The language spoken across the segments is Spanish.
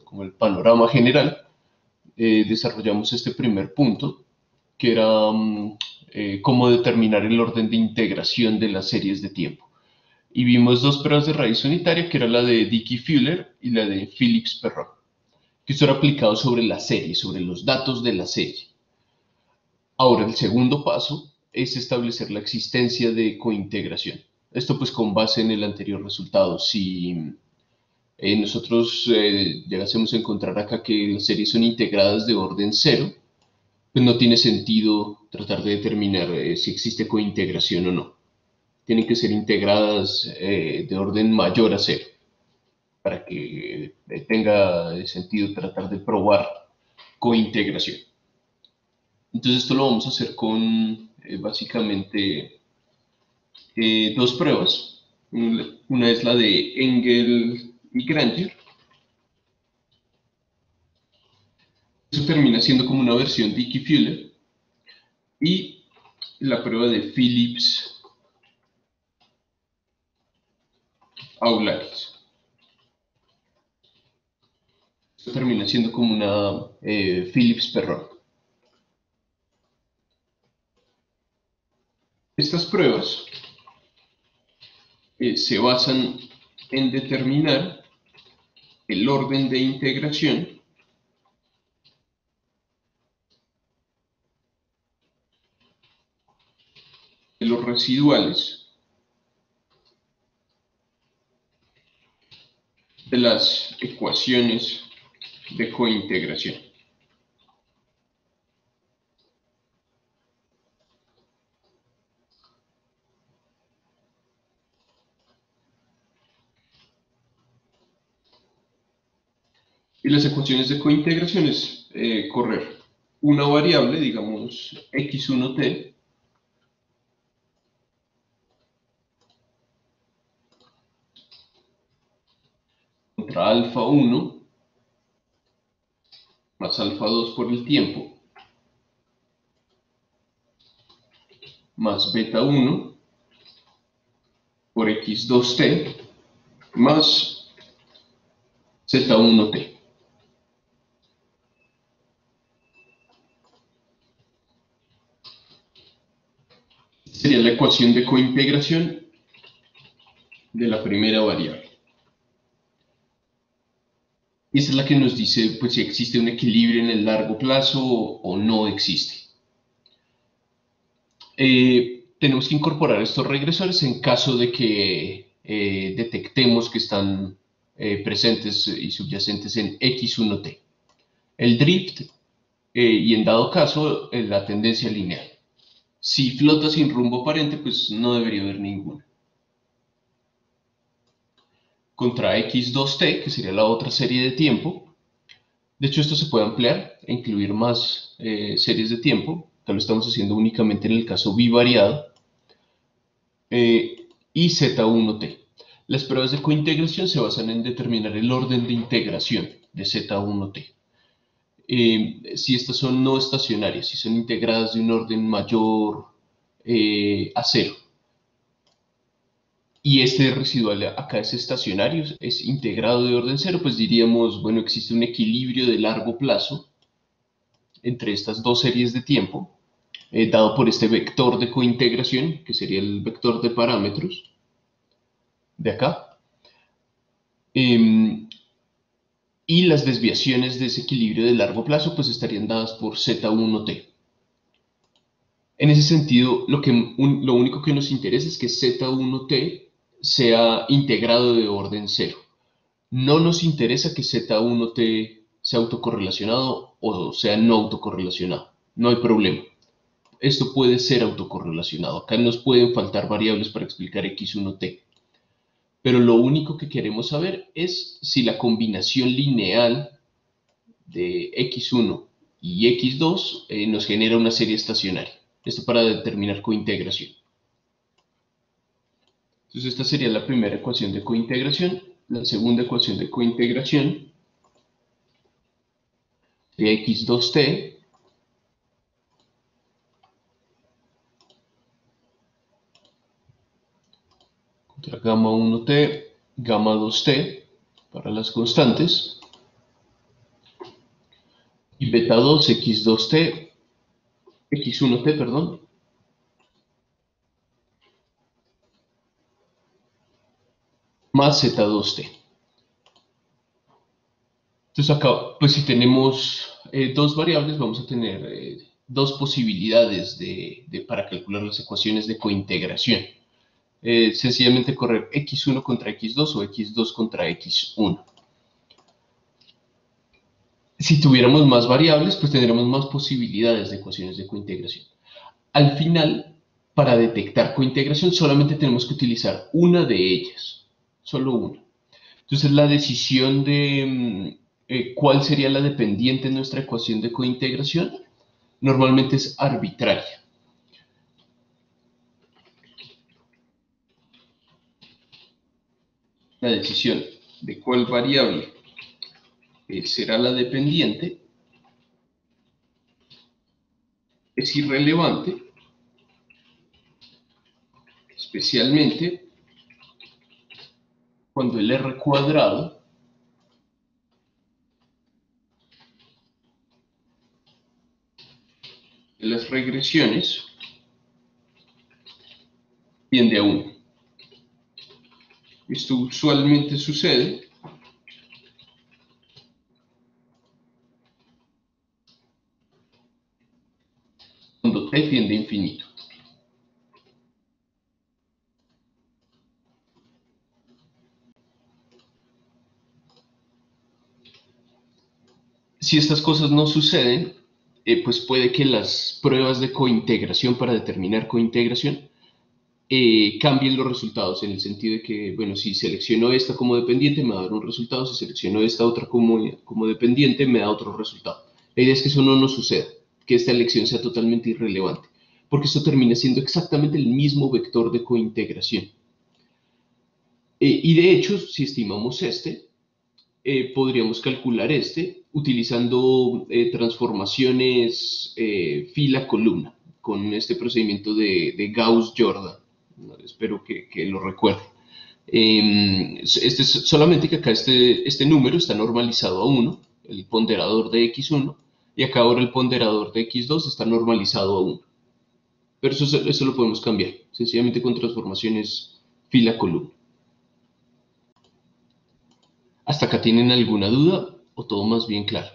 como el panorama general, desarrollamos este primer punto, que era cómo determinar el orden de integración de las series de tiempo. Y vimos dos pruebas de raíz unitaria, que era la de Dickey-Fuller y la de Phillips-Perron, que esto era aplicado sobre la serie, sobre los datos de la serie. Ahora, el segundo paso es establecer la existencia de cointegración. Esto pues con base en el anterior resultado. Si nosotros llegásemos a encontrar acá que las series son integradas de orden cero, pues no tiene sentido tratar de determinar si existe cointegración o no. Tienen que ser integradas de orden mayor a cero para que tenga sentido tratar de probar cointegración. Entonces esto lo vamos a hacer con básicamente dos pruebas. Una es la de Engel y Granger. Eso termina siendo como una versión de Dickey-Fuller. Y la prueba de Phillips-Aularis. Esto termina siendo como una Phillips-Perron. Estas pruebas se basan en determinar el orden de integración de los residuales de las ecuaciones de cointegración. Y las ecuaciones de cointegración es correr una variable, digamos x1t, contra alfa 1 más alfa 2 por el tiempo, más beta 1 por x2t más z1t. Sería la ecuación de cointegración de la primera variable. Y esta es la que nos dice pues, si existe un equilibrio en el largo plazo o no existe. Tenemos que incorporar estos regresores en caso de que detectemos que están presentes y subyacentes en x1t. El drift y en dado caso la tendencia lineal. Si flota sin rumbo aparente, pues no debería haber ninguna. Contra x2t, que sería la otra serie de tiempo. De hecho, esto se puede ampliar e incluir más series de tiempo. Acá lo estamos haciendo únicamente en el caso bivariado. Y Z1T. Las pruebas de cointegración se basan en determinar el orden de integración de Z1T. Si estas son no estacionarias, si son integradas de un orden mayor a cero. Y este residual acá es estacionario, es integrado de orden cero, pues diríamos, bueno, existe un equilibrio de largo plazo entre estas dos series de tiempo, dado por este vector de cointegración, que sería el vector de parámetros de acá. Y las desviaciones de ese equilibrio de largo plazo pues estarían dadas por Z1T. En ese sentido, lo único que nos interesa es que Z1T sea integrado de orden cero. No nos interesa que Z1T sea autocorrelacionado o sea no autocorrelacionado. No hay problema. Esto puede ser autocorrelacionado. Acá nos pueden faltar variables para explicar X1T. Pero lo único que queremos saber es si la combinación lineal de x1 y x2 nos genera una serie estacionaria. Esto para determinar cointegración. Entonces esta sería la primera ecuación de cointegración. La segunda ecuación de cointegración sería x2t contra gamma 1t, gamma 2t para las constantes, y beta 2 x2t, x1t, perdón, más z2t. Entonces acá, pues si tenemos dos variables, vamos a tener dos posibilidades para calcular las ecuaciones de cointegración. Sencillamente correr x1 contra x2 o x2 contra x1. Si tuviéramos más variables, pues tendríamos más posibilidades de ecuaciones de cointegración. Al final, para detectar cointegración, solamente tenemos que utilizar una de ellas, solo una. Entonces, la decisión de cuál sería la dependiente en nuestra ecuación de cointegración normalmente es arbitraria. La decisión de cuál variable será la dependiente es irrelevante, especialmente cuando el r cuadrado de las regresiones tiende a 1. Esto usualmente sucede cuando t tiende a infinito. Si estas cosas no suceden, pues puede que las pruebas de cointegración para determinar cointegración cambien los resultados en el sentido de que, bueno, si selecciono esta como dependiente me va a dar un resultado, si selecciono esta otra como dependiente me da otro resultado. La idea es que eso no nos suceda, que esta elección sea totalmente irrelevante, porque esto termina siendo exactamente el mismo vector de cointegración. Y de hecho, si estimamos este, podríamos calcular este utilizando transformaciones fila-columna con este procedimiento de Gauss-Jordan. Espero que lo recuerde. Solamente que acá este número está normalizado a 1, el ponderador de x1, y acá ahora el ponderador de x2 está normalizado a 1. Pero eso lo podemos cambiar, sencillamente con transformaciones fila-columna. ¿Hasta acá tienen alguna duda o todo más bien claro?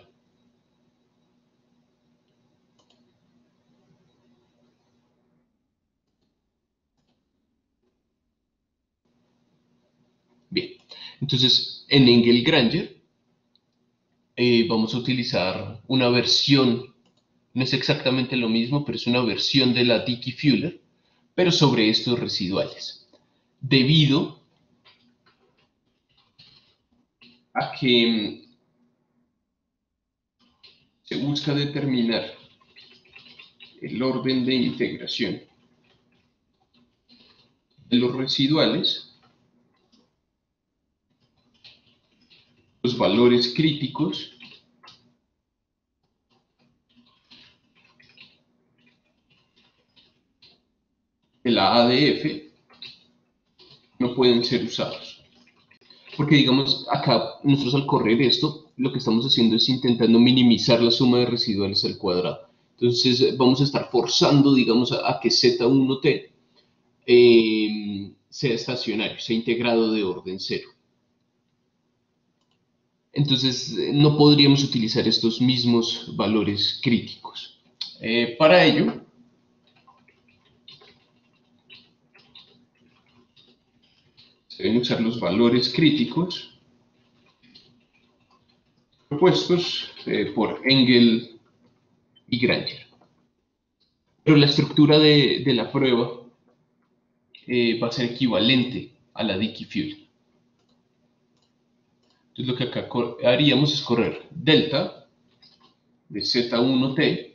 Bien, entonces en Engel-Granger vamos a utilizar una versión, no es exactamente lo mismo, pero es una versión de la Dickey-Fuller, pero sobre estos residuales. Debido a que se busca determinar el orden de integración de los residuales, los valores críticos de la ADF no pueden ser usados. Porque digamos, acá nosotros al correr esto, lo que estamos haciendo es intentando minimizar la suma de residuales al cuadrado. Entonces vamos a estar forzando, digamos, a que Z1T sea estacionario, sea integrado de orden cero. Entonces no podríamos utilizar estos mismos valores críticos. Para ello, se deben usar los valores críticos propuestos por Engel y Granger. Pero la estructura de la prueba va a ser equivalente a la Dickey-Fuller. Entonces lo que acá haríamos es correr delta de Z1T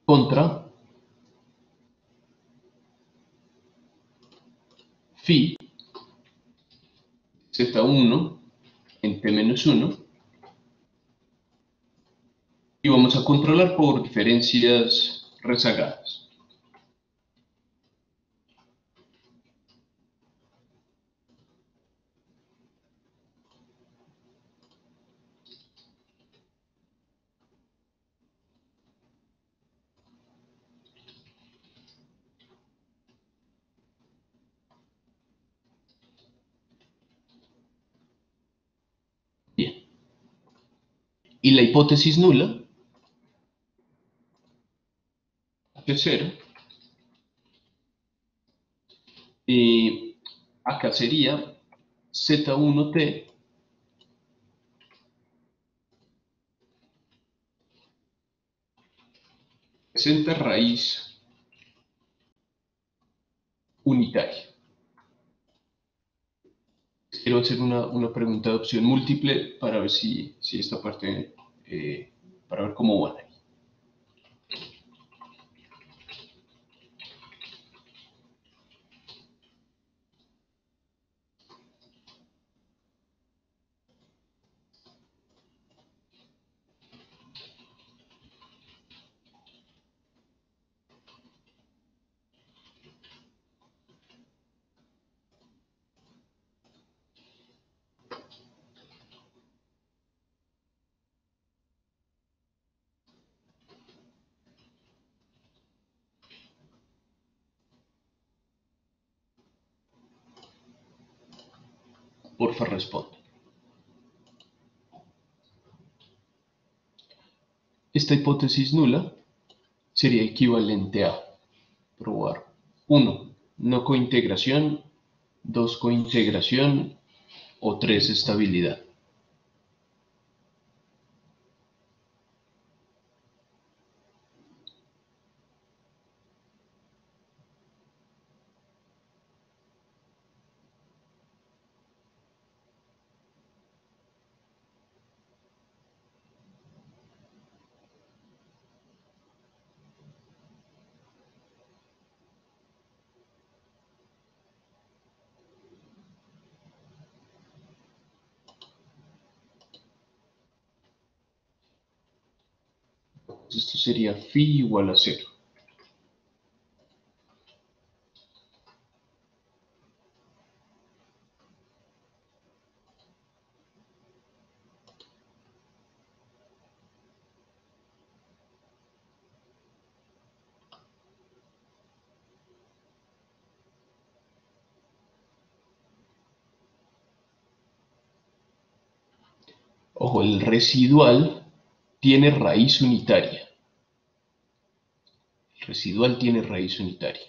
contra phi Z1 en T-1 y vamos a controlar por diferencias rezagadas. Y la hipótesis nula, H0, acá sería Z1T presenta raíz unitaria. Quiero hacer una pregunta de opción múltiple para ver si esta parte, para ver cómo van ahí. Porfa, responde. Esta hipótesis nula sería equivalente a probar 1. No cointegración, 2. Cointegración o 3. Estabilidad. Esto sería phi igual a 0. Ojo, el residual tiene raíz unitaria. El residual tiene raíz unitaria.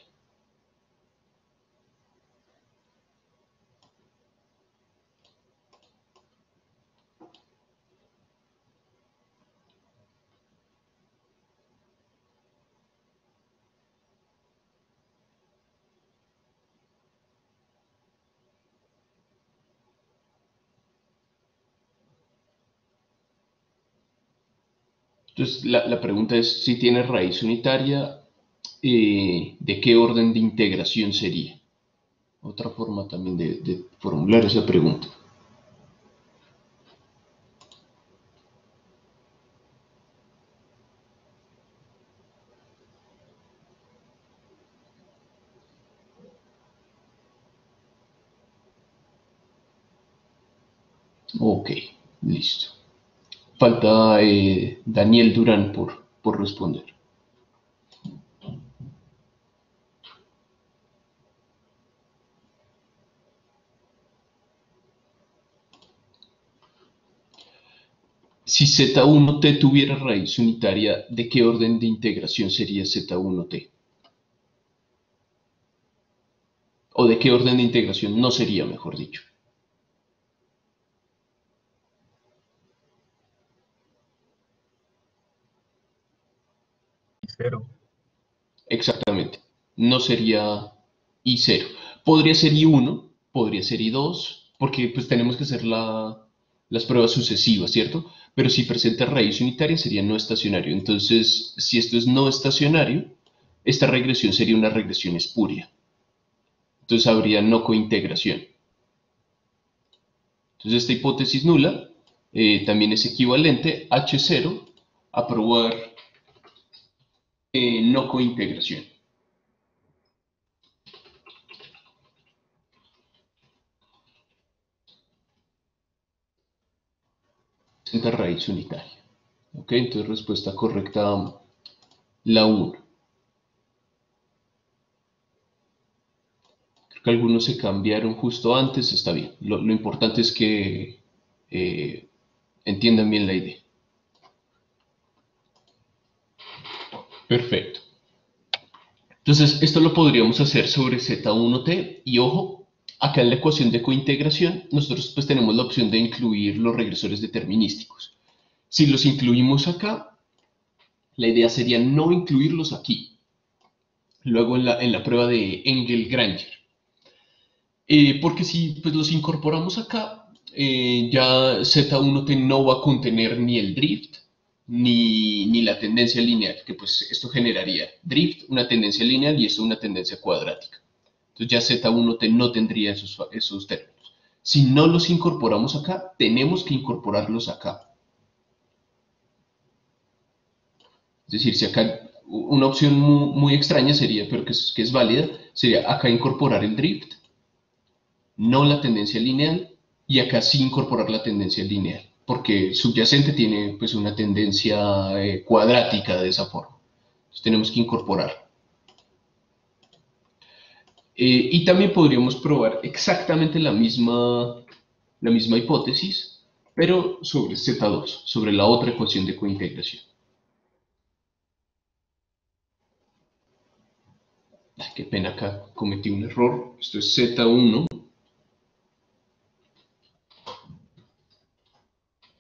Entonces, la pregunta es si tiene raíz unitaria, ¿de qué orden de integración sería? Otra forma también de formular esa pregunta. Ok, listo. Falta Daniel Durán por responder. Si Z1T tuviera raíz unitaria, ¿de qué orden de integración sería Z1T? ¿O de qué orden de integración no sería, mejor dicho? Cero. Exactamente. No sería I0. Podría ser I1, podría ser I2, porque pues tenemos que hacer las pruebas sucesivas, ¿cierto? Pero si presenta raíz unitaria sería no estacionario. Entonces, si esto es no estacionario, esta regresión sería una regresión espuria. Entonces habría no cointegración. Entonces esta hipótesis nula también es equivalente H0 a probar no cointegración. Presenta raíz unitaria. Ok, entonces respuesta correcta la 1. Creo que algunos se cambiaron justo antes, está bien. Lo importante es que entiendan bien la idea. Perfecto. Entonces, esto lo podríamos hacer sobre Z1T y ojo, acá en la ecuación de cointegración nosotros pues tenemos la opción de incluir los regresores determinísticos. Si los incluimos acá, la idea sería no incluirlos aquí, luego en la prueba de Engel-Granger. Porque si pues, los incorporamos acá, ya Z1T no va a contener ni el drift ni la tendencia lineal, que pues esto generaría drift, una tendencia lineal y esto una tendencia cuadrática. Entonces ya Z1T no tendría esos términos. Si no los incorporamos acá, tenemos que incorporarlos acá. Es decir, si acá una opción muy extraña sería, pero que es válida, sería acá incorporar el drift, no la tendencia lineal, y acá sí incorporar la tendencia lineal, porque subyacente tiene pues una tendencia cuadrática de esa forma. Entonces tenemos que incorporar. Y también podríamos probar exactamente la misma hipótesis, pero sobre Z2, sobre la otra ecuación de cointegración. Ay, qué pena, acá cometí un error. Esto es Z1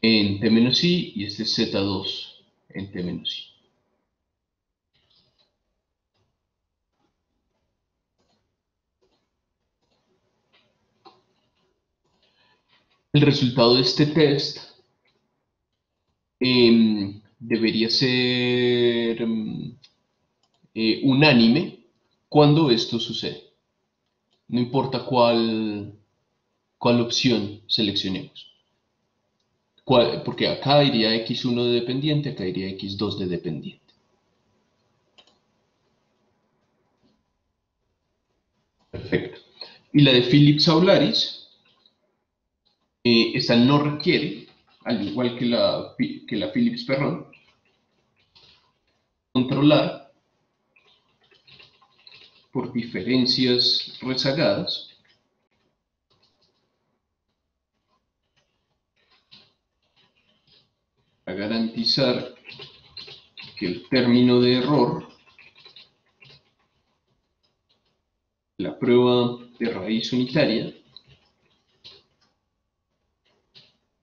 en T-I y este es Z2 en T-I. El resultado de este test debería ser unánime cuando esto sucede. No importa cuál opción seleccionemos. Porque acá iría X1 de dependiente, acá iría X2 de dependiente. Perfecto. Y la de Phillips Aularis, esta no requiere, al igual que la Phillips Perron, controlar por diferencias rezagadas a garantizar que el término de error, la prueba de raíz unitaria,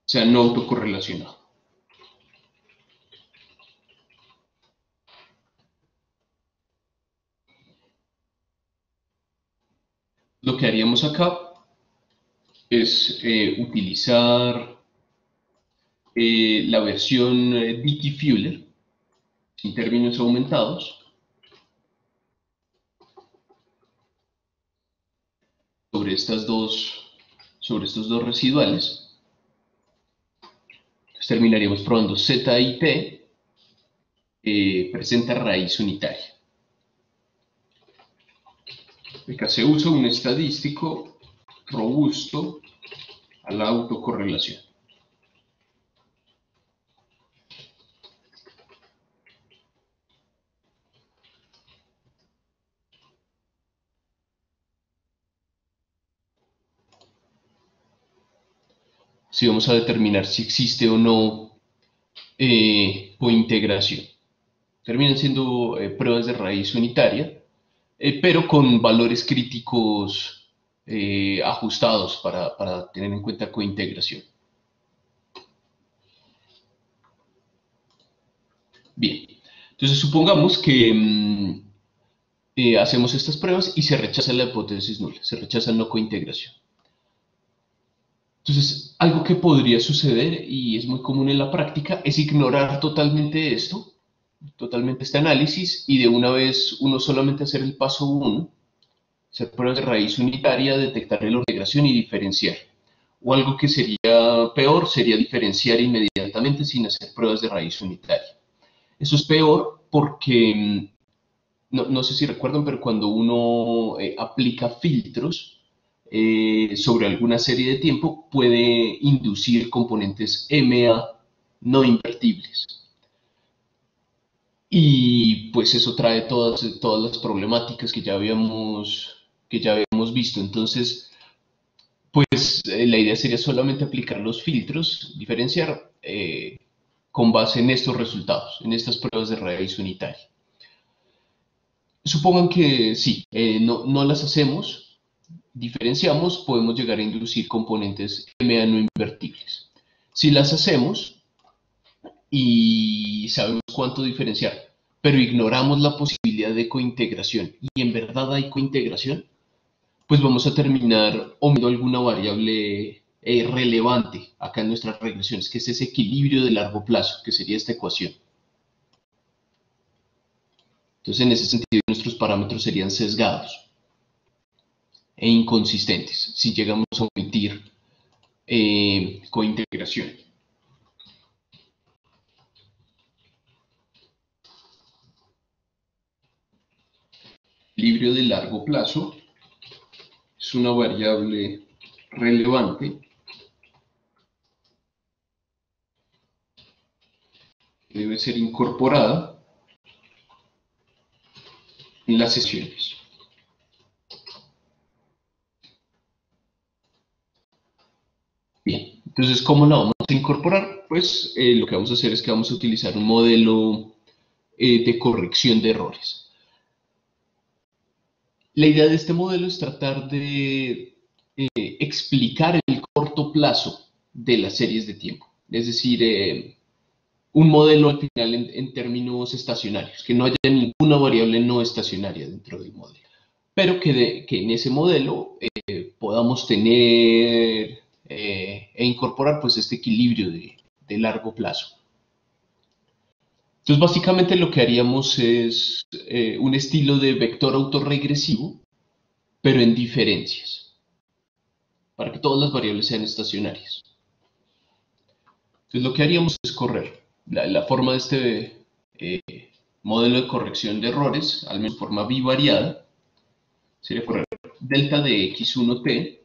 sea no autocorrelacionado. Lo que haríamos acá es utilizar la versión Dickey-Fuller en términos aumentados sobre sobre estos dos residuales. Entonces terminaríamos probando Z y T presenta raíz unitaria. Acá se usa un estadístico robusto a la autocorrelación. Si vamos a determinar si existe o no cointegración. Terminan siendo pruebas de raíz unitaria, pero con valores críticos ajustados para tener en cuenta cointegración. Bien, entonces supongamos que hacemos estas pruebas y se rechaza la hipótesis nula, se rechaza no cointegración. Entonces, algo que podría suceder y es muy común en la práctica es ignorar totalmente esto, totalmente este análisis y de una vez uno solamente hacer el paso 1, hacer pruebas de raíz unitaria, detectar la integración y diferenciar. O algo que sería peor sería diferenciar inmediatamente sin hacer pruebas de raíz unitaria. Eso es peor porque, no sé si recuerdan, pero cuando uno aplica filtros sobre alguna serie de tiempo, puede inducir componentes MA no invertibles. Y pues eso trae todas las problemáticas que ya habíamos visto. Entonces, pues la idea sería solamente aplicar los filtros, diferenciar con base en estos resultados, en estas pruebas de raíz unitaria. Supongan que sí, no las hacemos, diferenciamos, podemos llegar a inducir componentes MA no invertibles. Si las hacemos y sabemos cuánto diferenciar, pero ignoramos la posibilidad de cointegración y en verdad hay cointegración, pues vamos a terminar omitiendo alguna variable relevante acá en nuestras regresiones, que es ese equilibrio de largo plazo, que sería esta ecuación. Entonces, en ese sentido, nuestros parámetros serían sesgados e inconsistentes si llegamos a omitir cointegración. Equilibrio de largo plazo es una variable relevante que debe ser incorporada en las sesiones. Bien, entonces, ¿cómo la vamos a incorporar? Pues lo que vamos a hacer es que vamos a utilizar un modelo de corrección de errores. La idea de este modelo es tratar de explicar el corto plazo de las series de tiempo. Es decir, un modelo al final en términos estacionarios, que no haya ninguna variable no estacionaria dentro del modelo, pero que en ese modelo podamos tener e incorporar pues este equilibrio de largo plazo. Entonces, básicamente lo que haríamos es un estilo de vector autorregresivo, pero en diferencias, para que todas las variables sean estacionarias. Entonces, lo que haríamos es correr. La forma de este modelo de corrección de errores, al menos de forma bivariada, sería correr delta de x1t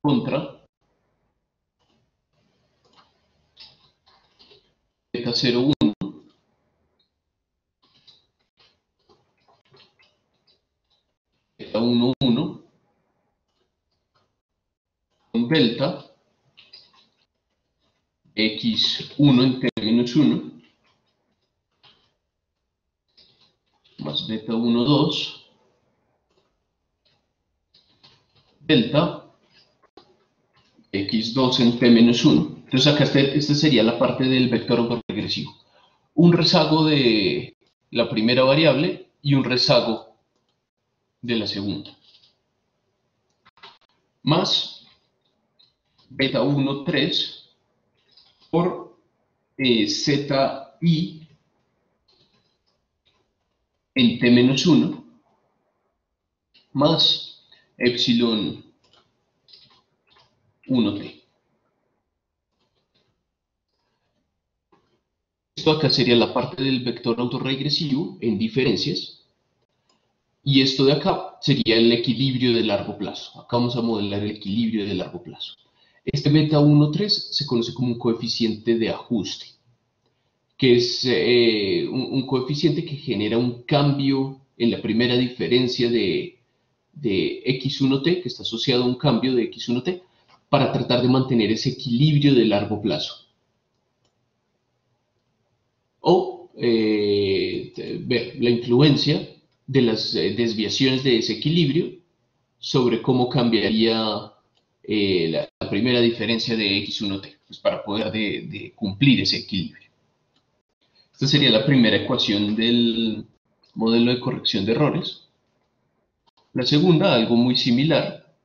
contra delta 0,1, delta 1,1 con delta x1 en t-1 más beta 1,2 delta x2 en t-1. Entonces acá esta sería la parte del vector autorregresivo. Un rezago de la primera variable y un rezago de la segunda. Más beta 1, 3 por zi en t-1 más epsilon 1t. Esto acá sería la parte del vector autorregresivo en diferencias. Y esto de acá sería el equilibrio de largo plazo. Acá vamos a modelar el equilibrio de largo plazo. Este beta 1,3 se conoce como un coeficiente de ajuste, que es un coeficiente que genera un cambio en la primera diferencia de x1t, que está asociado a un cambio de x1t, para tratar de mantener ese equilibrio de largo plazo. O ver la influencia de las desviaciones de ese equilibrio sobre cómo cambiaría la primera diferencia de x1t, pues para poder de cumplir ese equilibrio. Esta sería la primera ecuación del modelo de corrección de errores. La segunda, algo muy similar,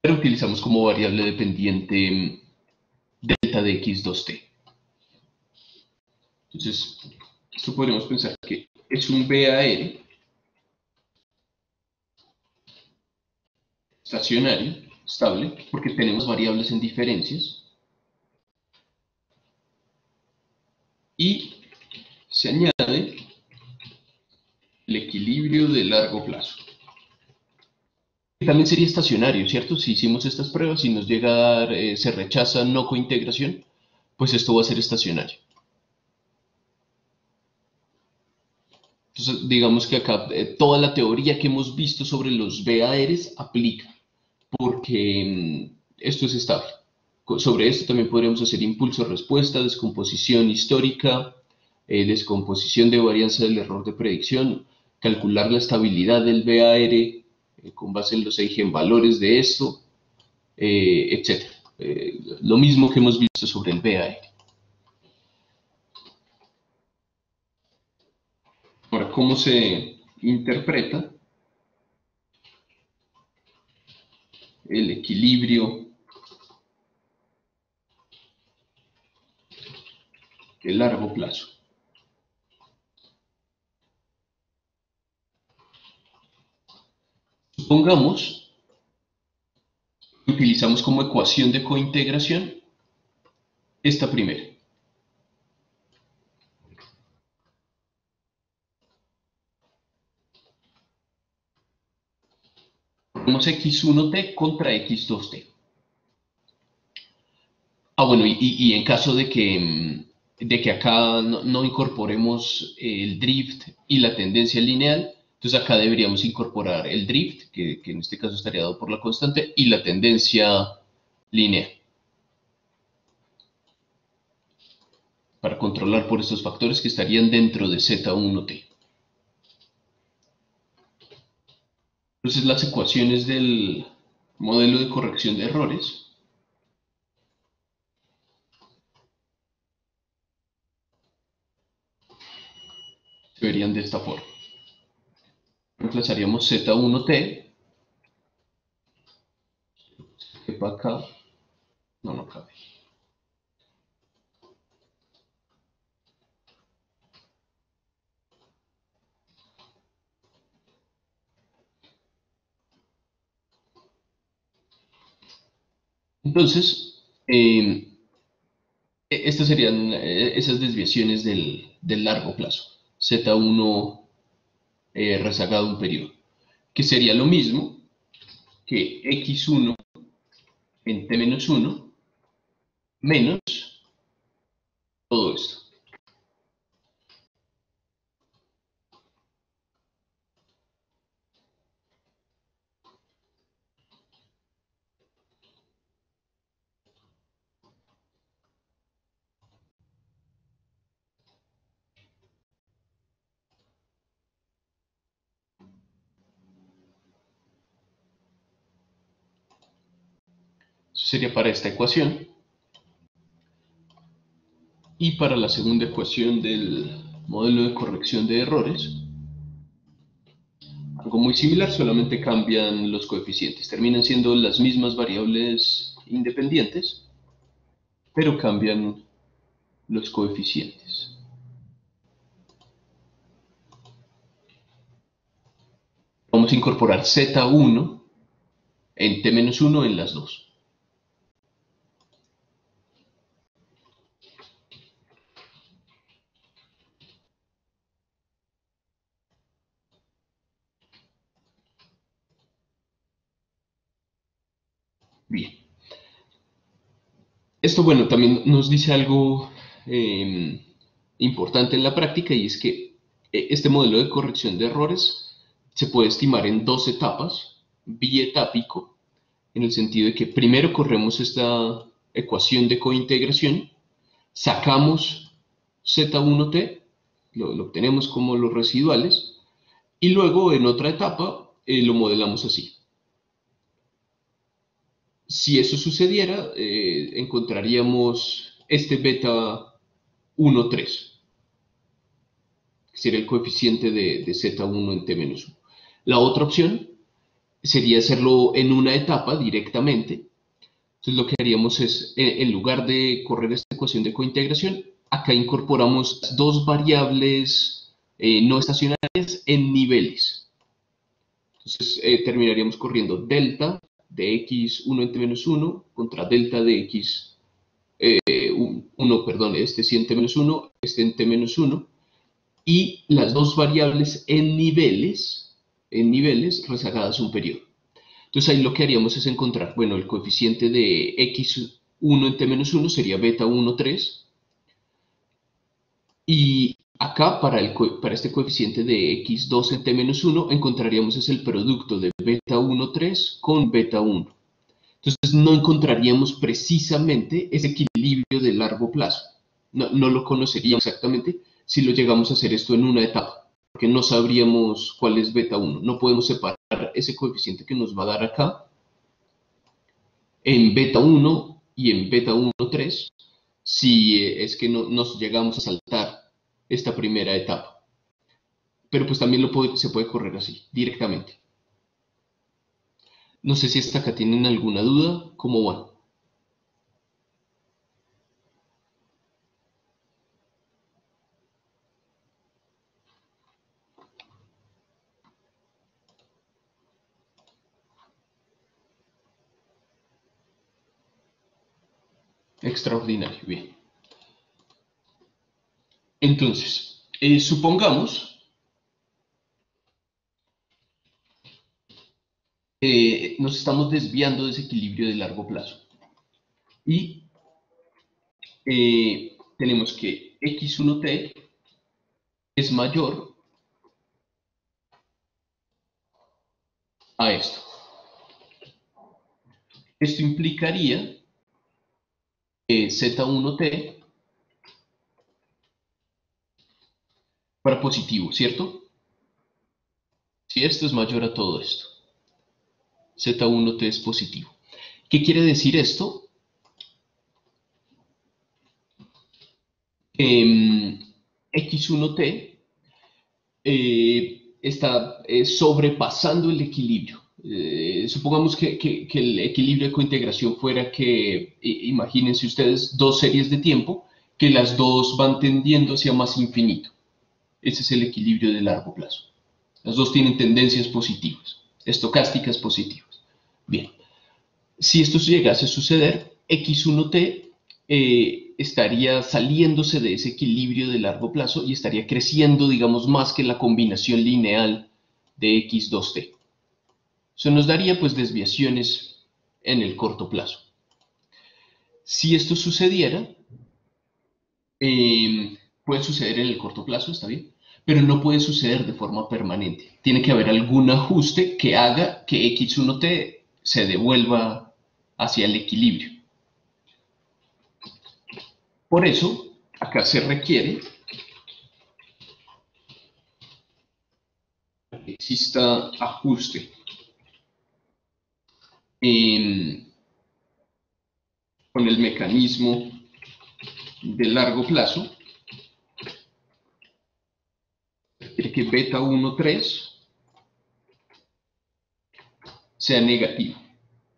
pero utilizamos como variable dependiente delta de x2t. Entonces, esto podríamos pensar que es un VAR estacionario, estable, porque tenemos variables en diferencias. Y se añade el equilibrio de largo plazo. También sería estacionario, ¿cierto? Si hicimos estas pruebas y nos llega a dar, se rechaza no cointegración, pues esto va a ser estacionario. Entonces, digamos que acá toda la teoría que hemos visto sobre los VARs aplica. porque esto es estable. Sobre esto también podríamos hacer impulso-respuesta, descomposición histórica, descomposición de varianza del error de predicción, calcular la estabilidad del VAR con base en los eigenvalores de esto, etc. Lo mismo que hemos visto sobre el VAR. Ahora, ¿cómo se interpreta el equilibrio de largo plazo? Supongamos que utilizamos como ecuación de cointegración esta primera. Ponemos x1t contra x2t. Bueno, y en caso de que acá no incorporemos el drift y la tendencia lineal, entonces acá deberíamos incorporar el drift, que en este caso estaría dado por la constante, y la tendencia lineal, para controlar por estos factores que estarían dentro de Z1t. Entonces las ecuaciones del modelo de corrección de errores se verían de esta forma. Reemplazaríamos Z1t, que para acá, no cabe. Entonces, estas serían esas desviaciones del largo plazo. Z1 rezagado un periodo, que sería lo mismo que x1 en t-1 menos todo esto. Eso sería para esta ecuación. Y para la segunda ecuación del modelo de corrección de errores, algo muy similar, solamente cambian los coeficientes. Terminan siendo las mismas variables independientes, pero cambian los coeficientes. Vamos a incorporar Z1 en T-1 en las dos. Bien. Esto, bueno, también nos dice algo importante en la práctica, y es que este modelo de corrección de errores se puede estimar en dos etapas, bietápico, en el sentido de que primero corremos esta ecuación de cointegración, sacamos Z1t, lo obtenemos como los residuales, y luego en otra etapa lo modelamos así. Si eso sucediera, encontraríamos este beta 1,3, que sería el coeficiente de Z1 en T-1. La otra opción sería hacerlo en una etapa directamente. Entonces lo que haríamos es, en lugar de correr esta ecuación de cointegración, acá incorporamos dos variables no estacionarias en niveles. Entonces terminaríamos corriendo delta de x1 en t-1 contra delta de x 1, perdón, este sí en t-1, este en t-1, y las dos variables en niveles rezagadas un periodo. Entonces ahí lo que haríamos es encontrar, bueno, el coeficiente de x1 en t-1 sería beta 1,3, y acá para este coeficiente de x2 en t-1 encontraríamos es el producto de beta 1,3 con beta 1. Entonces no encontraríamos precisamente ese equilibrio de largo plazo. No lo conoceríamos exactamente si lo llegamos a hacer esto en una etapa, porque no sabríamos cuál es beta 1. No podemos separar ese coeficiente que nos va a dar acá en beta 1 y en beta 1,3 si es que no, nos llegamos a saltar esta primera etapa. Pero pues también se puede correr así, directamente. No sé si hasta acá tienen alguna duda, ¿cómo van? Extraordinario, bien. Entonces, supongamos nos estamos desviando de ese equilibrio de largo plazo y tenemos que x1t es mayor a esto. Esto implicaría que z1t para positivo, ¿cierto? Si esto es mayor a todo esto, z1t es positivo. ¿Qué quiere decir esto? X1t está sobrepasando el equilibrio. Supongamos que el equilibrio de cointegración fuera que, imagínense ustedes, dos series de tiempo, que las dos van tendiendo hacia más infinito. Ese es el equilibrio de largo plazo. Las dos tienen tendencias positivas, estocásticas positivas. Bien, si esto llegase a suceder, x1t estaría saliéndose de ese equilibrio de largo plazo y estaría creciendo, digamos, más que la combinación lineal de x2t. Eso nos daría pues desviaciones en el corto plazo. Si esto sucediera, puede suceder en el corto plazo, está bien, pero no puede suceder de forma permanente. Tiene que haber algún ajuste que haga que x1t se devuelva hacia el equilibrio. Por eso, acá se requiere que exista ajuste con el mecanismo de largo plazo, que beta 1,3 sea negativo,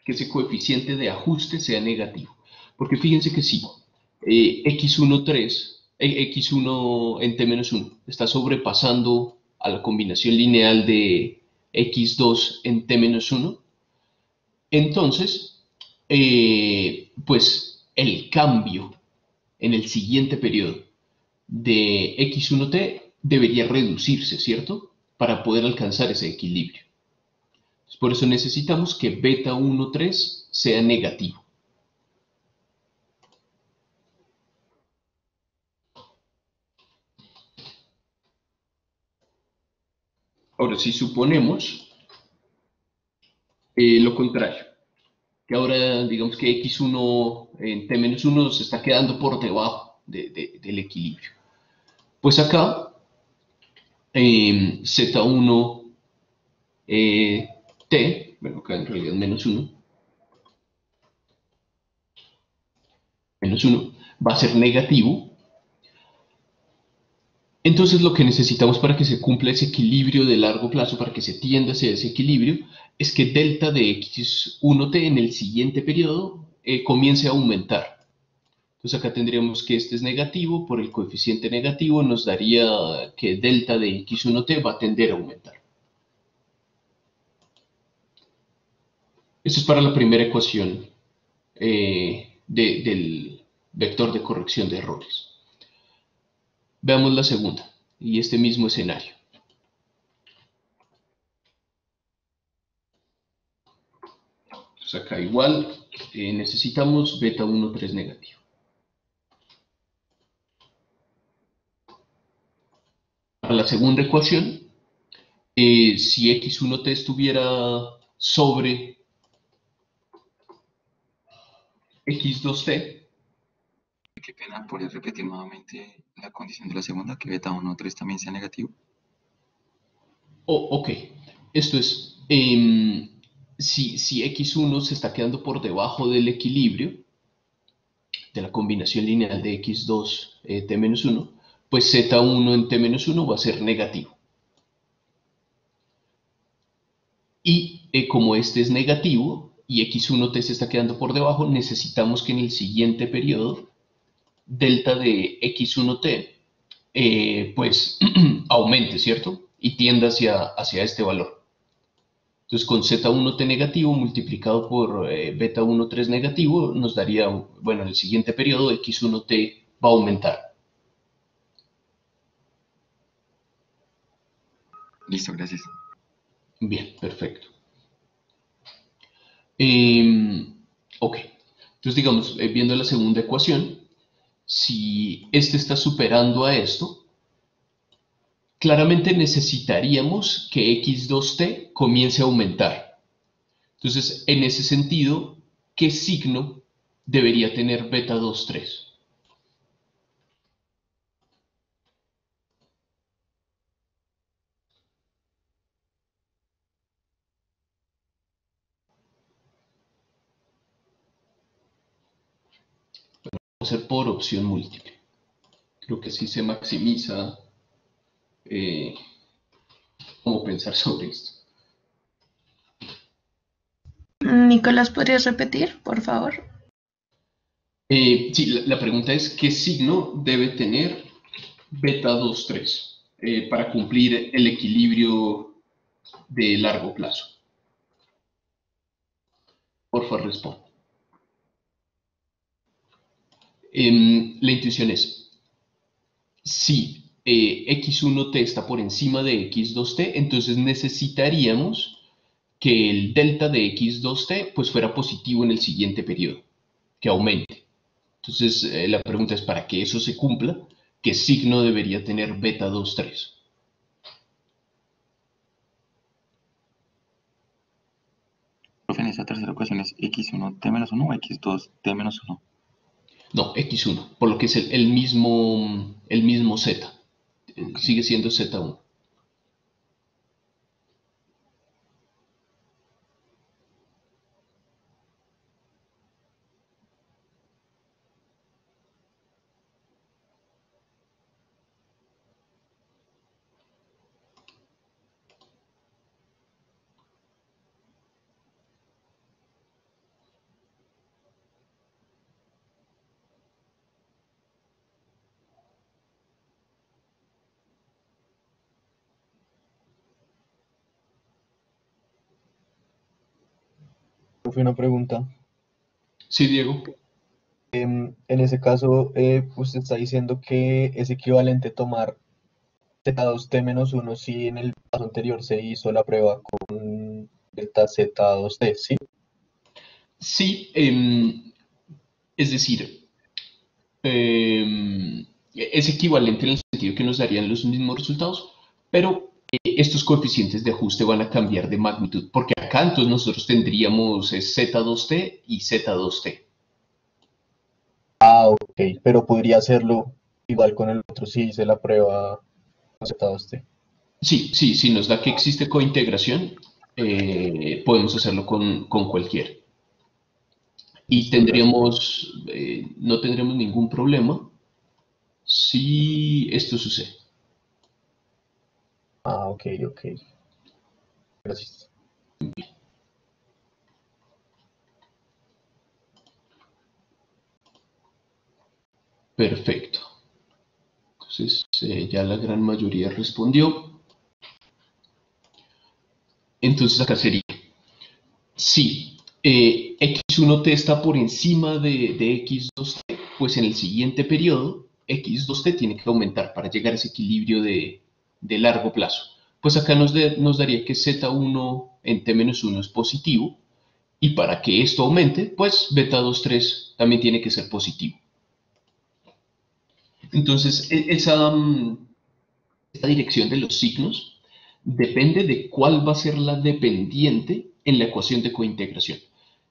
que ese coeficiente de ajuste sea negativo. Porque fíjense que si x1 en t-1 está sobrepasando a la combinación lineal de x2 en t-1, entonces, pues el cambio en el siguiente periodo de x1t debería reducirse, ¿cierto? Para poder alcanzar ese equilibrio. Por eso necesitamos que beta 1,3 sea negativo. Ahora, si suponemos lo contrario, que ahora digamos que x1 en t-1 se está quedando por debajo del equilibrio, pues acá z1 t, bueno, acá en realidad menos 1 va a ser negativo. Entonces lo que necesitamos para que se cumpla ese equilibrio de largo plazo, para que se tienda hacia ese equilibrio, es que delta de x1t en el siguiente periodo comience a aumentar. Entonces acá tendríamos que este es negativo, por el coeficiente negativo nos daría que delta de x1t va a tender a aumentar. Esto es para la primera ecuación del vector de corrección de errores. Veamos la segunda y este mismo escenario. Entonces acá igual necesitamos beta 1,3 negativo. Para la segunda ecuación, si x1t estuviera sobre x2t. Qué pena, ¿podrías repetir nuevamente la condición de la segunda, que beta 1 3 también sea negativo? Ok, esto es, si x1 se está quedando por debajo del equilibrio de la combinación lineal de x2 t-1, pues z1 en t-1 va a ser negativo. Y como este es negativo y x1t se está quedando por debajo, necesitamos que en el siguiente periodo delta de x1t pues aumente, ¿cierto? Y tienda hacia este valor. Entonces con z1t negativo multiplicado por beta 1,3 negativo nos daría, bueno, en el siguiente periodo x1t va a aumentar. Listo, gracias. Bien, perfecto. Ok, entonces digamos, viendo la segunda ecuación, si este está superando a esto, claramente necesitaríamos que x2t comience a aumentar. Entonces, en ese sentido, ¿qué signo debería tener beta 2,3? Vamos a hacer por opción múltiple. Creo que así se maximiza eh, cómo pensar sobre esto. Nicolás, ¿podrías repetir, por favor? Sí, la pregunta es, ¿qué signo debe tener beta 2,3 para cumplir el equilibrio de largo plazo? Por favor, responda. La intuición es, si x1t está por encima de x2t, entonces necesitaríamos que el delta de x2t pues fuera positivo en el siguiente periodo, que aumente. Entonces la pregunta es, para que eso se cumpla, ¿qué signo debería tener beta 2,3? Profe, en esa tercera ecuación es x1 t-1 o x2 t-1. No, x1, por lo que es el mismo z. Ok. Sigue siendo z1. Profe, una pregunta. Sí, Diego. En ese caso, usted está diciendo que es equivalente tomar Z2T-1 si en el paso anterior se hizo la prueba con delta Z2T, ¿sí? Sí, es decir, es equivalente en el sentido que nos darían los mismos resultados, pero estos coeficientes de ajuste van a cambiar de magnitud, porque acá entonces nosotros tendríamos Z2T y Z2T. Ah, ok, pero podría hacerlo igual con el otro si hice la prueba con Z2T. Sí, sí, sí, nos da que existe cointegración, podemos hacerlo con cualquiera. Y Listo, gracias. no tendremos ningún problema si esto sucede. Ah, ok, ok. Gracias. Perfecto. Entonces, ya la gran mayoría respondió. Entonces, acá sería, si x1t está por encima de x2t, pues en el siguiente periodo, x2t tiene que aumentar para llegar a ese equilibrio de largo plazo. Pues acá nos daría que z1 en t-1 es positivo, y para que esto aumente, pues beta 2,3 también tiene que ser positivo. Entonces, esta dirección de los signos depende de cuál va a ser la dependiente en la ecuación de cointegración.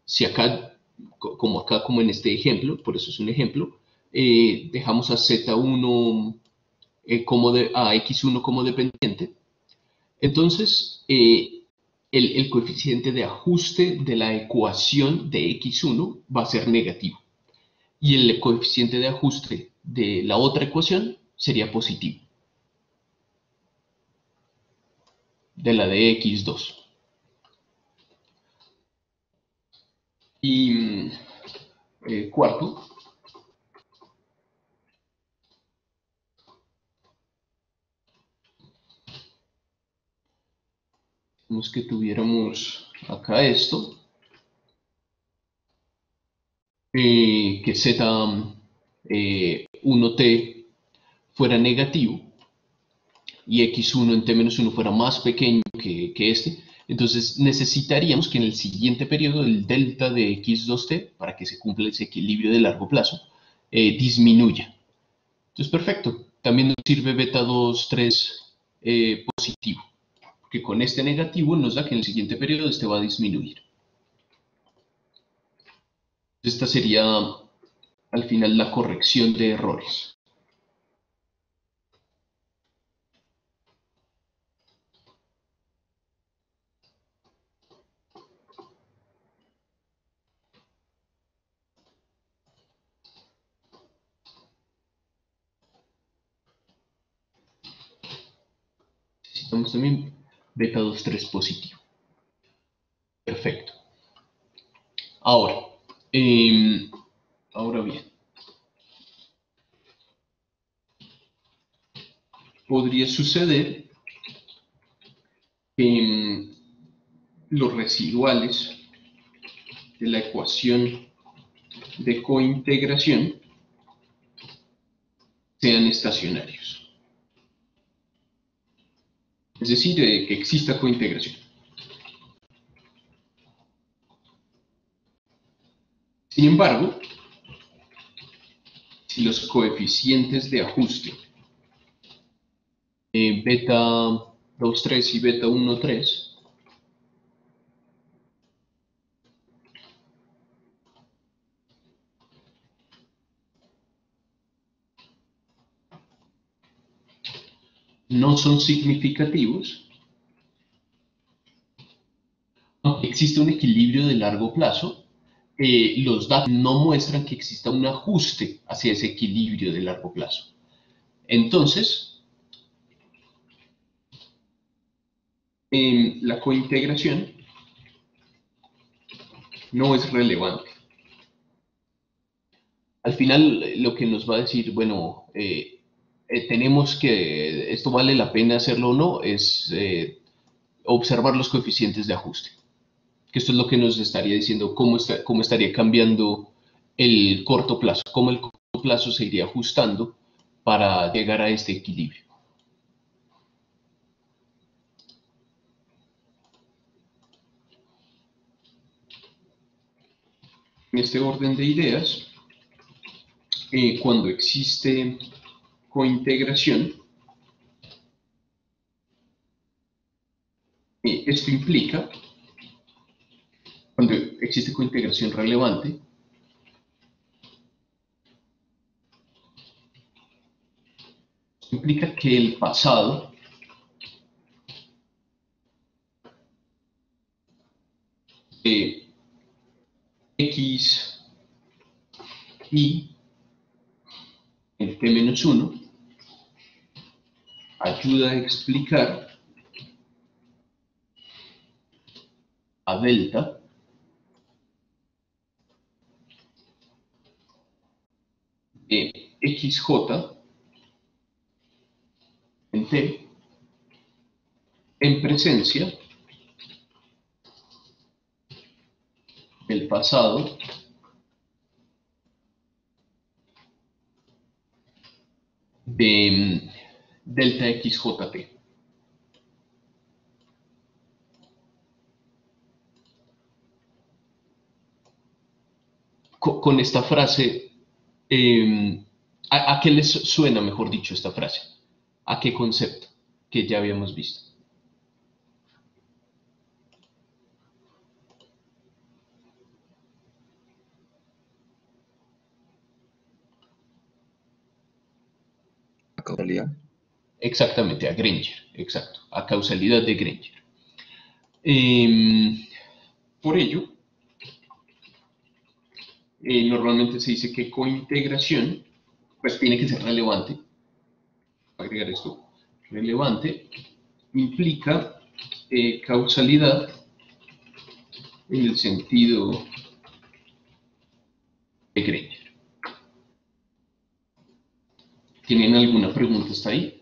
Si acá como acá, como en este ejemplo, por eso es un ejemplo, dejamos a Z1 a X1 como dependiente. Entonces, el coeficiente de ajuste de la ecuación de X1 va a ser negativo y el coeficiente de ajuste de la otra ecuación sería positivo, de la de X2. Y cuarto, tenemos que tuviéramos acá esto, que Z1t fuera negativo y X1 en T-1 fuera más pequeño que este, entonces necesitaríamos que en el siguiente periodo el delta de X2t, para que se cumpla ese equilibrio de largo plazo, disminuya. Entonces, perfecto. También nos sirve beta 2, 3 positivo, porque con este negativo nos da que en el siguiente periodo este va a disminuir. Esta sería al final la corrección de errores. Necesitamos también beta 2, 3 positivo. Perfecto. Ahora, ahora bien, podría suceder que los residuales de la ecuación de cointegración sean estacionarios. Es decir, que exista cointegración. Sin embargo, si los coeficientes de ajuste beta 2, 3 y beta 1, 3 no son significativos, aunque existe un equilibrio de largo plazo, los datos no muestran que exista un ajuste hacia ese equilibrio de largo plazo. Entonces, la cointegración no es relevante. Al final, lo que nos va a decir, bueno, tenemos que, esto vale la pena hacerlo o no, es observar los coeficientes de ajuste. Que esto es lo que nos estaría diciendo cómo estaría cambiando el corto plazo, cómo el corto plazo se iría ajustando para llegar a este equilibrio. En este orden de ideas, cuando existe cointegración, esto implica, cuando existe cointegración relevante, implica que el pasado X y en T-1 ayuda a explicar a delta de XJ en T en presencia del pasado de delta XJT. Con esta frase, ¿a qué les suena, mejor dicho, esta frase? ¿A qué concepto que ya habíamos visto? causalidad. Exactamente, a Granger, exacto, a causalidad de Granger. Em, por ello, normalmente se dice que cointegración, pues tiene que ser relevante. Voy a agregar esto, relevante, implica causalidad en el sentido de Granger. ¿Tienen alguna pregunta hasta ahí?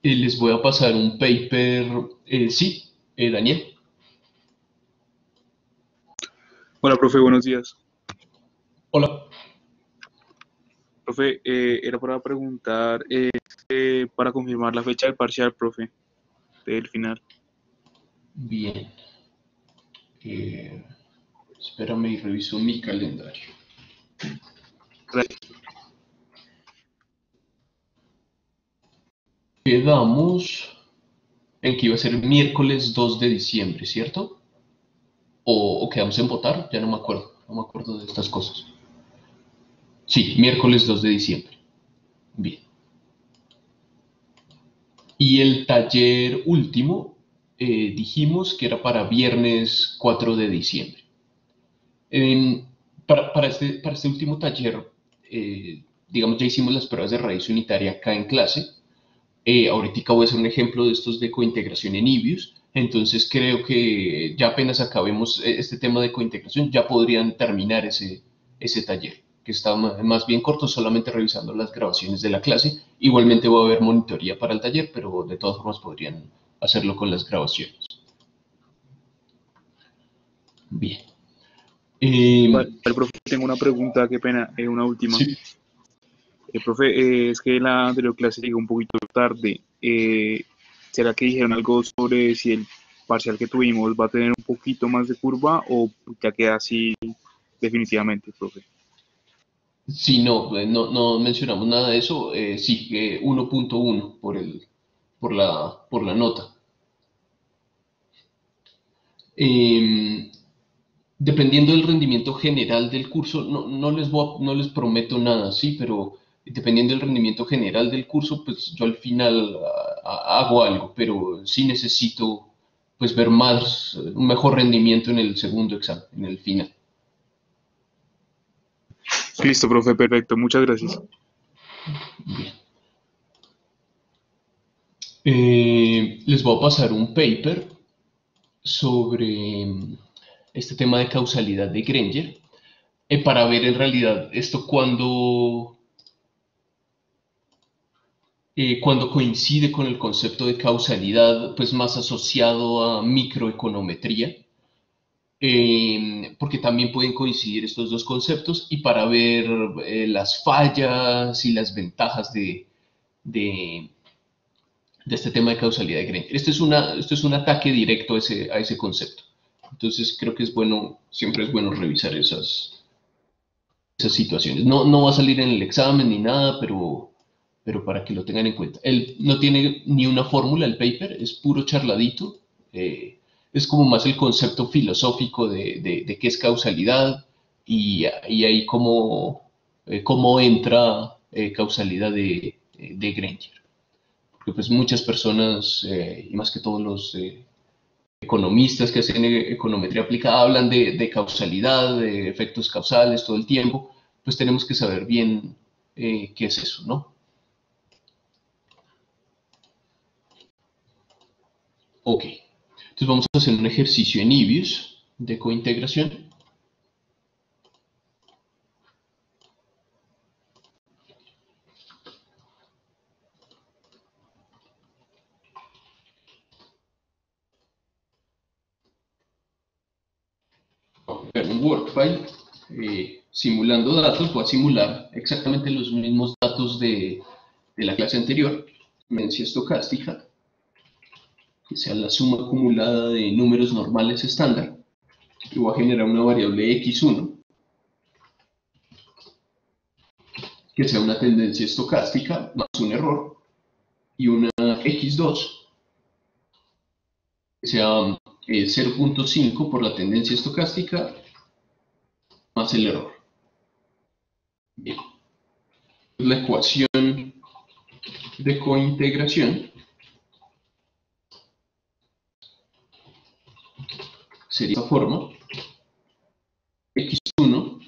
Les voy a pasar un paper, sí, Daniel. Hola, profe, buenos días. Hola. Profe, era para preguntar, para confirmar la fecha del parcial, profe, del final. Bien. Espérame y reviso mi calendario. Gracias. Quedamos en que iba a ser miércoles 2 de diciembre, ¿cierto? O quedamos en votar, ya no me acuerdo de estas cosas. Sí, miércoles 2 de diciembre. Bien. Y el taller último, dijimos que era para viernes 4 de diciembre. Em, para este último taller, digamos, ya hicimos las pruebas de raíz unitaria acá en clase. Ahorita voy a hacer un ejemplo de estos de cointegración en Ibius. Entonces creo que ya apenas acabemos este tema de cointegración, ya podrían terminar ese taller, que está más bien corto, solamente revisando las grabaciones de la clase. Igualmente va a haber monitoría para el taller, pero de todas formas podrían hacerlo con las grabaciones. Bien. Vale, profe, tengo una pregunta, qué pena, una última. Sí. Profe, es que la anterior clase llegó un poquito tarde. ¿Será que dijeron algo sobre si el parcial que tuvimos va a tener un poquito más de curva o ya queda así definitivamente, profe? Sí, no mencionamos nada de eso. Sí, 1.1 por la nota. Em, Dependiendo del rendimiento general del curso, no les prometo nada, sí, pero dependiendo del rendimiento general del curso, pues yo al final hago algo, pero sí necesito pues ver un mejor rendimiento en el segundo examen, en el final. Listo, profe, perfecto, muchas gracias. Bien. Les voy a pasar un paper sobre este tema de causalidad de Granger, para ver en realidad esto cuando coincide con el concepto de causalidad, pues más asociado a microeconometría, porque también pueden coincidir estos dos conceptos, y para ver las fallas y las ventajas de, de este tema de causalidad de Granger. Esto es un ataque directo a ese concepto. Entonces creo que es bueno, siempre es bueno revisar esas situaciones. No va a salir en el examen ni nada, pero para que lo tengan en cuenta. Él no tiene ni una fórmula, el paper, es puro charladito. Es como más el concepto filosófico de qué es causalidad y ahí cómo entra causalidad de Granger. Porque pues muchas personas, y más que todos los economistas que hacen econometría aplicada, hablan de causalidad, de efectos causales todo el tiempo, pues tenemos que saber bien qué es eso, ¿no? Ok, entonces vamos a hacer un ejercicio en Ibius de cointegración. Vamos a crear un workfile simulando datos. Voy a simular exactamente los mismos datos de la clase anterior, mencia estocástica, que sea la suma acumulada de números normales estándar. y voy a generar una variable x1 que sea una tendencia estocástica más un error, y una x2 que sea 0.5 por la tendencia estocástica más el error. Bien. La ecuación de cointegración sería de esta forma: x1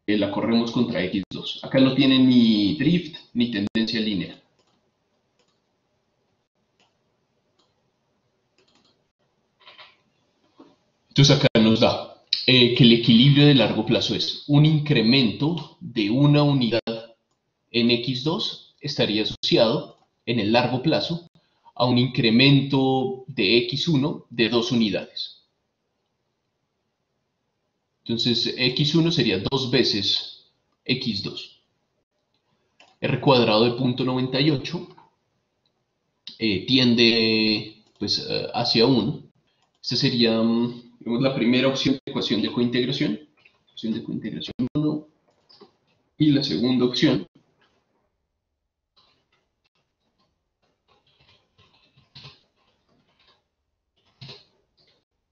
la corremos contra x2. Acá no tiene ni drift ni tendencia lineal. Entonces acá nos da que el equilibrio de largo plazo es un incremento de una unidad en x2 estaría asociado en el largo plazo a un incremento de x1 de 2 unidades. Entonces x1 sería 2 veces x2. R cuadrado de 0.98 tiende pues, hacia 1. Esta sería la primera opción de ecuación de cointegración. Ecuación de cointegración 1. Y la segunda opción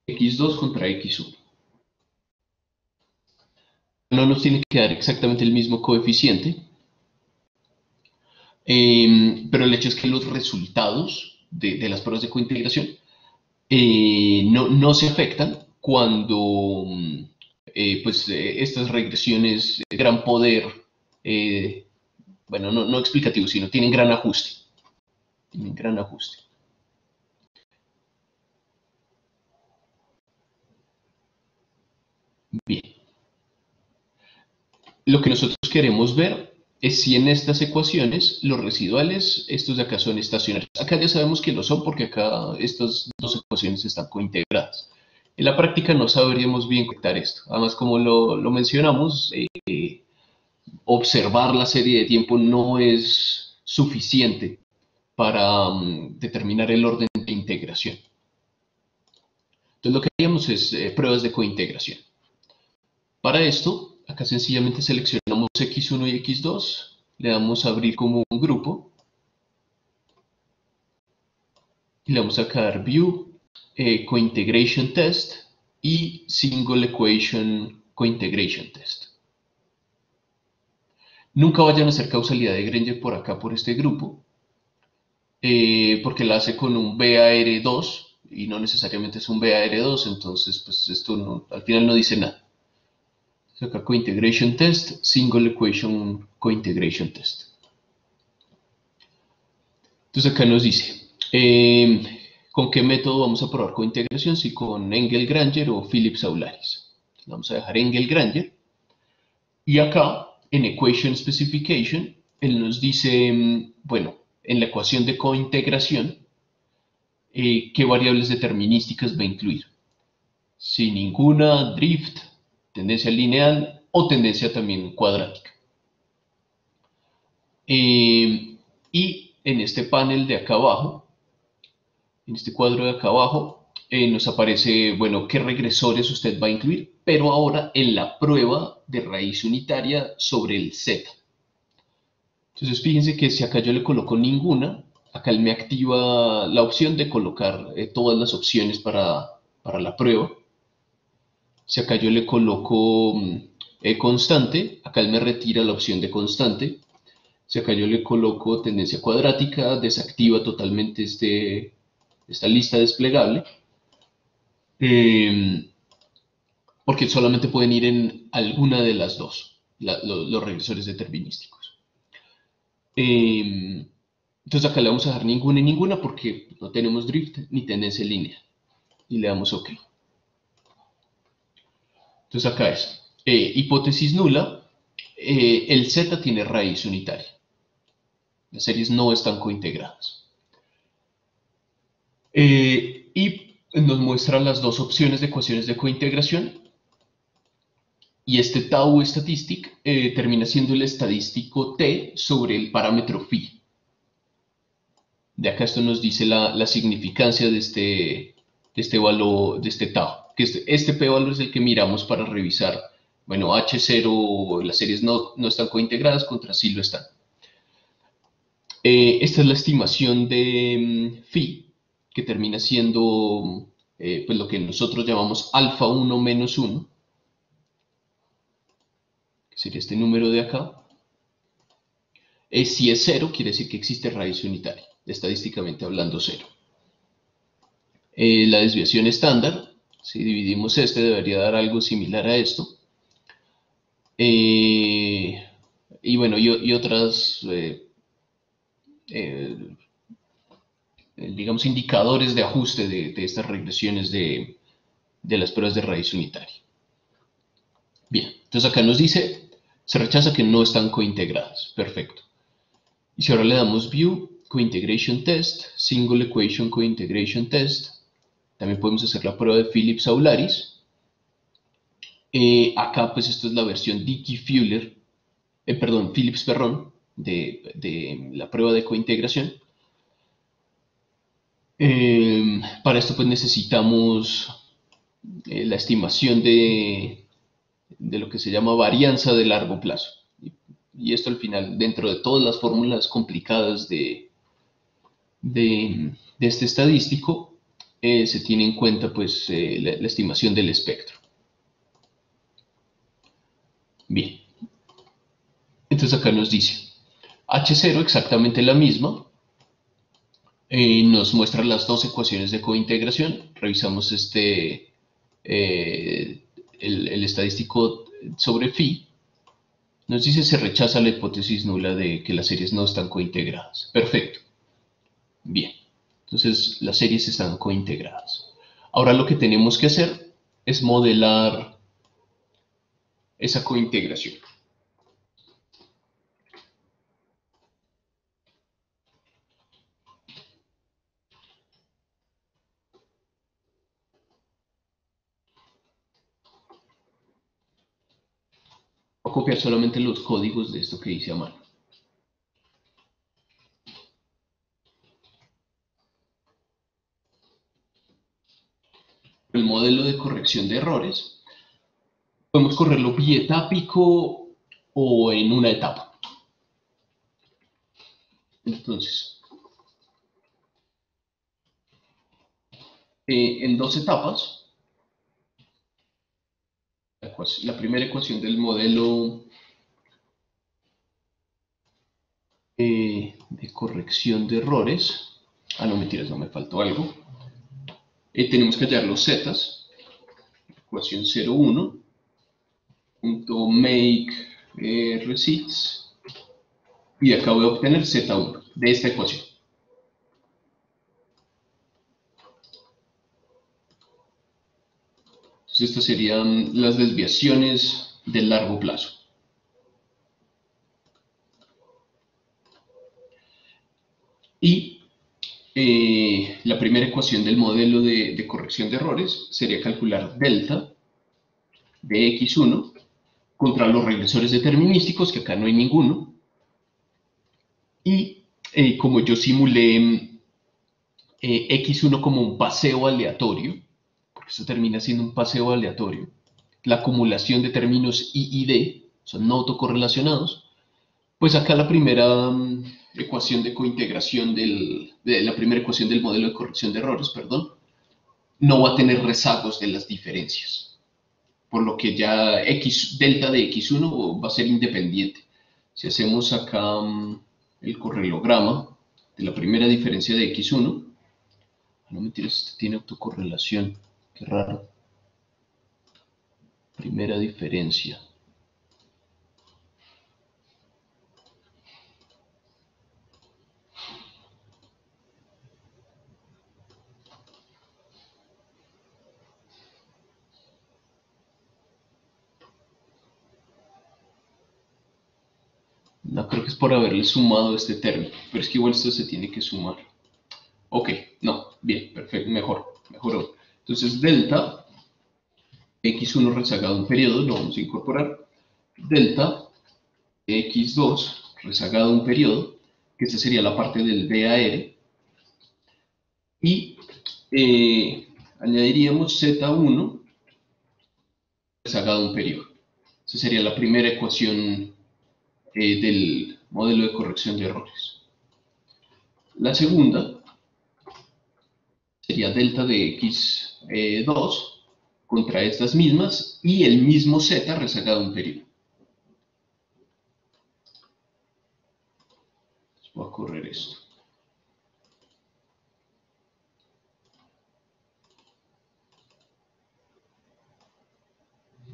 x2 contra x1. No nos tiene que dar exactamente el mismo coeficiente, pero el hecho es que los resultados de las pruebas de cointegración no se afectan cuando pues, estas regresiones de gran poder, bueno, no explicativo, sino tienen gran ajuste. Tienen gran ajuste. Bien. Lo que nosotros queremos ver es si en estas ecuaciones los residuales, estos de acá, son estacionarios. Acá ya sabemos que lo son porque acá estas dos ecuaciones están cointegradas. En la práctica no sabríamos bien conectar esto. Además, como lo mencionamos, observar la serie de tiempo no es suficiente para determinar el orden de integración. Entonces lo que haríamos es pruebas de cointegración. Para esto, acá sencillamente seleccionamos x1 y x2, le damos a abrir como un grupo, y le vamos a dar View, Cointegration Test y Single Equation Cointegration Test. Nunca vayan a hacer causalidad de Granger por acá, por este grupo, porque la hace con un BAR2 y no necesariamente es un BAR2, entonces pues esto al final no dice nada. Acá Cointegration Test, Single Equation Cointegration Test. Entonces acá nos dice, ¿con qué método vamos a probar cointegración? Si con Engel-Granger o Phillips-Aularis. Vamos a dejar Engel-Granger. Y acá, en Equation Specification, él nos dice, bueno, en la ecuación de cointegración, qué variables determinísticas va a incluir. Si ninguna, drift, tendencia lineal o tendencia también cuadrática. Y en este panel de acá abajo, en este cuadro de acá abajo, nos aparece, bueno, qué regresores usted va a incluir, pero ahora en la prueba de raíz unitaria sobre el Z. Entonces fíjense que si acá yo le coloco ninguna, acá él me activa la opción de colocar todas las opciones para la prueba. Si acá yo le coloco constante, acá él me retira la opción de constante. Si acá yo le coloco tendencia cuadrática, desactiva totalmente esta lista desplegable, porque solamente pueden ir en alguna de las dos, los regresores determinísticos. Entonces acá le vamos a dejar ninguna y ninguna porque no tenemos drift ni tendencia lineal. Y le damos OK. Entonces acá es hipótesis nula, el Z tiene raíz unitaria. Las series no están cointegradas. Y nos muestra las dos opciones de ecuaciones de cointegración. Y este tau statistic termina siendo el estadístico T sobre el parámetro phi. De acá esto nos dice la significancia de este valor, de este tau. que este p-valor es el que miramos para revisar, bueno, H0, las series no están cointegradas, contra sí lo están. Esta es la estimación de phi, que termina siendo pues lo que nosotros llamamos alfa 1 menos 1, que sería este número de acá. Si es 0, quiere decir que existe raíz unitaria, estadísticamente hablando 0. La desviación estándar, si dividimos debería dar algo similar a esto. Y bueno, y otras, digamos, indicadores de ajuste de estas regresiones de las pruebas de raíz unitaria. Bien, entonces acá nos dice, se rechaza que no están cointegradas. Perfecto. Y si ahora le damos View, Cointegration Test, Single Equation Cointegration Test, también podemos hacer la prueba de Phillips-Aularis. Acá, pues, esto es la versión Dickey-Fuller, Phillips, de la prueba de cointegración. Para esto, pues, necesitamos la estimación de lo que se llama varianza de largo plazo. Y esto, al final, dentro de todas las fórmulas complicadas de este estadístico, se tiene en cuenta, pues, la estimación del espectro. Bien, entonces acá nos dice H0 exactamente la misma, nos muestra las dos ecuaciones de cointegración, revisamos el estadístico sobre phi, nos dice se rechaza la hipótesis nula de que las series no están cointegradas. Perfecto. Bien, entonces las series están cointegradas. Ahora lo que tenemos que hacer es modelar esa cointegración. Voy a copiar solamente los códigos de esto que hice a mano. El modelo de corrección de errores, podemos correrlo bietápico o en una etapa. Entonces, en dos etapas, la primera ecuación del modelo de corrección de errores, no mentiras, no me faltó algo. Tenemos que hallar los zetas, ecuación 0,1, punto make receipts, y acá voy a obtener z1 de esta ecuación. Entonces estas serían las desviaciones del largo plazo. Y la primera ecuación del modelo de corrección de errores sería calcular delta de x1 contra los regresores determinísticos, que acá no hay ninguno. Y como yo simulé x1 como un paseo aleatorio, porque eso termina siendo un paseo aleatorio, la acumulación de términos i y d son no autocorrelacionados, pues acá la primera ecuación de cointegración la primera ecuación del modelo de corrección de errores, perdón, no va a tener rezagos de las diferencias, por lo que ya delta de x1 va a ser independiente. Si hacemos acá el correlograma de la primera diferencia de x1, no mentiras, este tiene autocorrelación, qué raro. Primera diferencia. No, creo que es por haberle sumado este término, pero es que igual esto se tiene que sumar. Ok, no, bien, perfecto, mejoró. Entonces, delta, x1 rezagado un periodo, lo vamos a incorporar. Delta, x2 rezagado un periodo, que esta sería la parte del VAR. Y añadiríamos z1 rezagada un periodo. Esa sería la primera ecuación del modelo de corrección de errores. La segunda sería delta de x2 contra estas mismas y el mismo z rezagado un periodo. Voy a correr esto.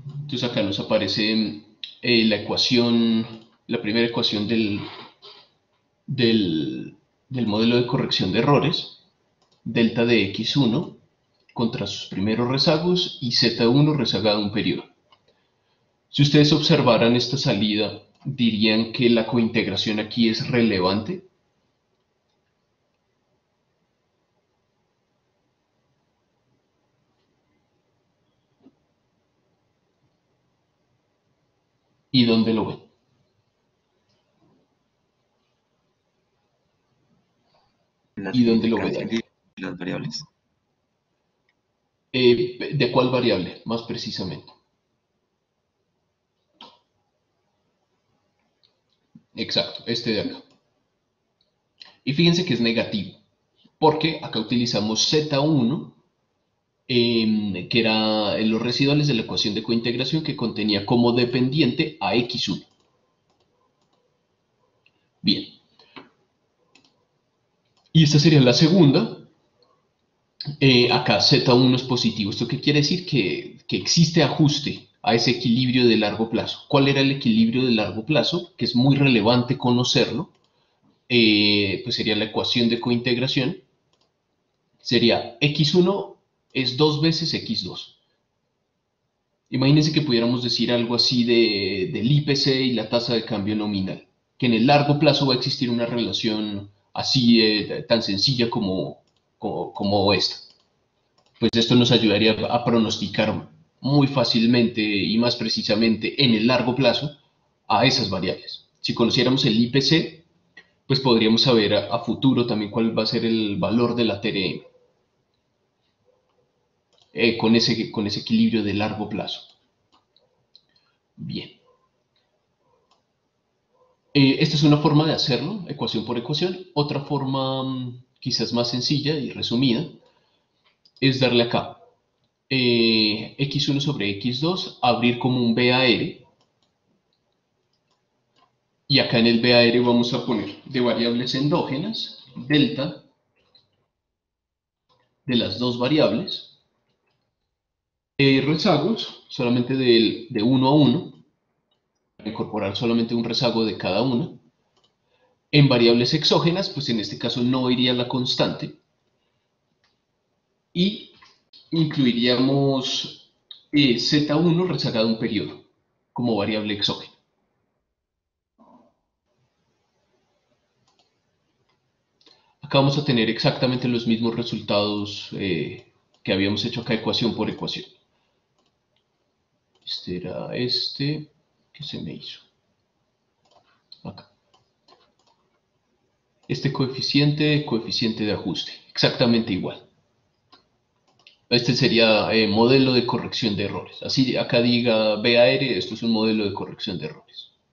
Entonces acá nos aparece la ecuación, la primera ecuación del modelo de corrección de errores, delta de x1 contra sus primeros rezagos y z1 rezagado un periodo. Si ustedes observaran esta salida, dirían que la cointegración aquí es relevante. ¿Y dónde lo ven? ¿Y dónde lo ven? Las variables. ¿De cuál variable, más precisamente? Exacto, este de acá. Y fíjense que es negativo, porque acá utilizamos Z1, que era los residuales de la ecuación de cointegración que contenía como dependiente a X1. Bien. Y esta sería la segunda. Acá Z1 es positivo. ¿Esto qué quiere decir? Que existe ajuste a ese equilibrio de largo plazo. ¿Cuál era el equilibrio de largo plazo? Que es muy relevante conocerlo. Pues sería la ecuación de cointegración. Sería X1 es 2 veces X2. Imagínense que pudiéramos decir algo así del IPC y la tasa de cambio nominal. Que en el largo plazo va a existir una relación así tan sencilla como esta. Pues esto nos ayudaría a pronosticar muy fácilmente y más precisamente en el largo plazo a esas variables. Si conociéramos el IPC, pues podríamos saber a futuro también cuál va a ser el valor de la TRM con ese equilibrio de largo plazo. Bien. Esta es una forma de hacerlo, ecuación por ecuación. Otra forma quizás más sencilla y resumida es darle acá x1 sobre x2, abrir como un VAR. Y acá en el VAR vamos a poner de variables endógenas, delta de las dos variables, rezagos solamente de 1 a 1, para incorporar solamente un rezago de cada una. En variables exógenas, pues en este caso no iría la constante. Y incluiríamos Z1 rezagado un periodo como variable exógena. Acá vamos a tener exactamente los mismos resultados que habíamos hecho acá, ecuación por ecuación. Este era este que se me hizo. Acá. Este coeficiente de ajuste, exactamente igual. Este sería modelo de corrección de errores. Así acá diga VAR, esto es un modelo de corrección de errores.